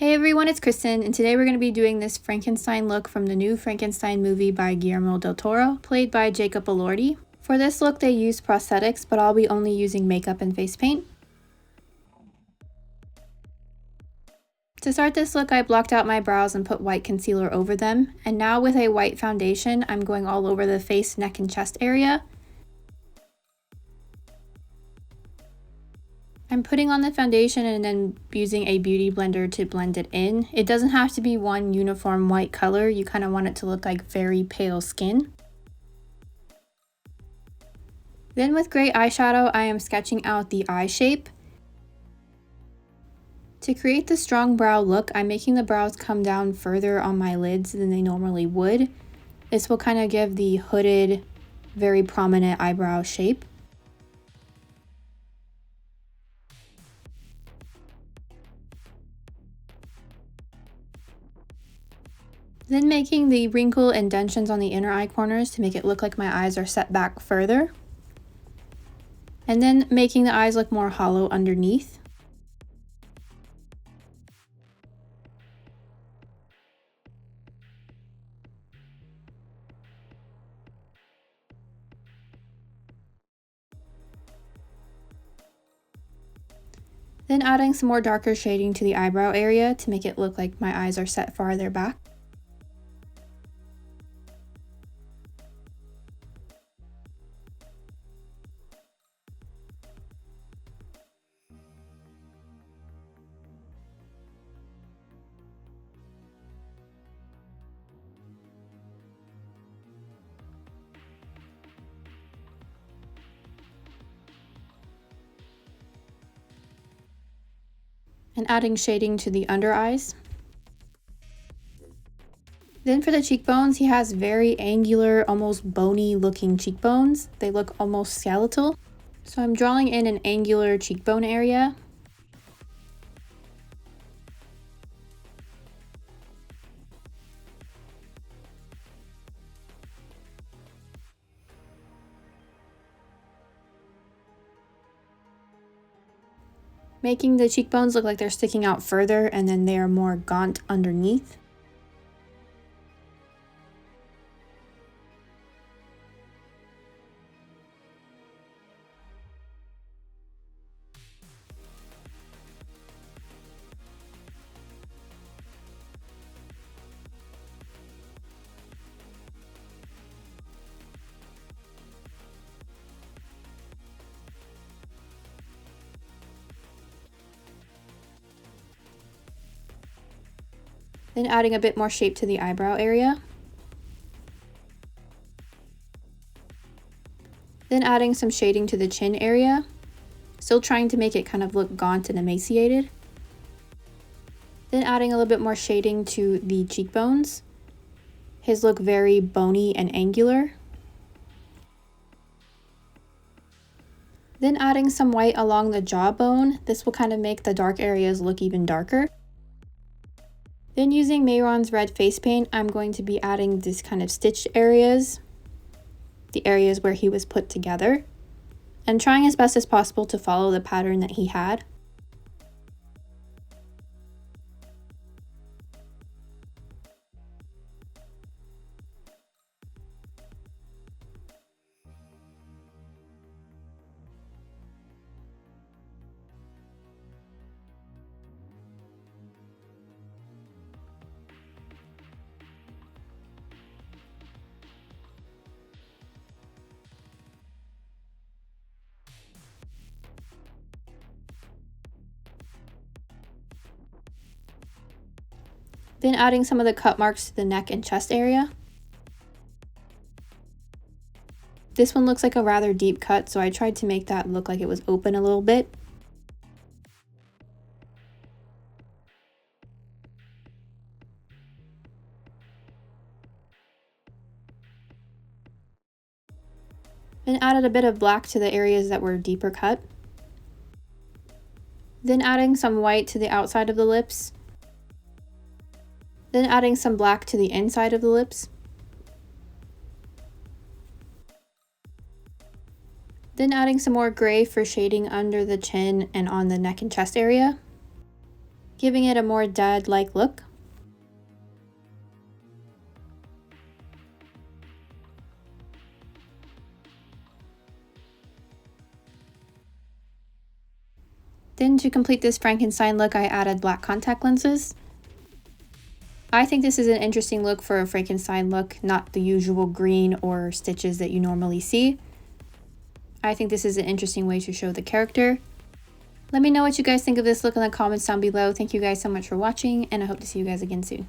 Hey everyone, it's Kristen, and today we're going to be doing this Frankenstein look from the new Frankenstein movie by Guillermo del Toro, played by Jacob Elordi. For this look they used prosthetics, but I'll be only using makeup and face paint. To start this look, I blocked out my brows and put white concealer over them, and now with a white foundation, I'm going all over the face, neck, and chest area. I'm putting on the foundation and then using a beauty blender to blend it in. It doesn't have to be one uniform white color, you kind of want it to look like very pale skin. Then with gray eyeshadow, I am sketching out the eye shape. To create the strong brow look, I'm making the brows come down further on my lids than they normally would. This will kind of give the hooded, very prominent eyebrow shape. Then making the wrinkle indentions on the inner eye corners to make it look like my eyes are set back further. And then making the eyes look more hollow underneath. Then adding some more darker shading to the eyebrow area to make it look like my eyes are set farther back. And adding shading to the under eyes. Then for the cheekbones, he has very angular, almost bony looking cheekbones. They look almost skeletal. So I'm drawing in an angular cheekbone area. Making the cheekbones look like they're sticking out further and then they are more gaunt underneath. Then adding a bit more shape to the eyebrow area. Then adding some shading to the chin area. Still trying to make it kind of look gaunt and emaciated. Then adding a little bit more shading to the cheekbones. His look very bony and angular. Then adding some white along the jawbone. This will kind of make the dark areas look even darker. Then using Mehron's red face paint, I'm going to be adding these kind of stitched areas, the areas where he was put together, and trying as best as possible to follow the pattern that he had. Then adding some of the cut marks to the neck and chest area. This one looks like a rather deep cut, so I tried to make that look like it was open a little bit. Then added a bit of black to the areas that were deeper cut. Then adding some white to the outside of the lips. Then adding some black to the inside of the lips. Then adding some more gray for shading under the chin and on the neck and chest area. giving it a more dad-like look. Then to complete this Frankenstein look, I added black contact lenses. I think this is an interesting look for a Frankenstein look, not the usual green or stitches that you normally see. I think this is an interesting way to show the character. Let me know what you guys think of this look in the comments down below. Thank you guys so much for watching, and I hope to see you guys again soon.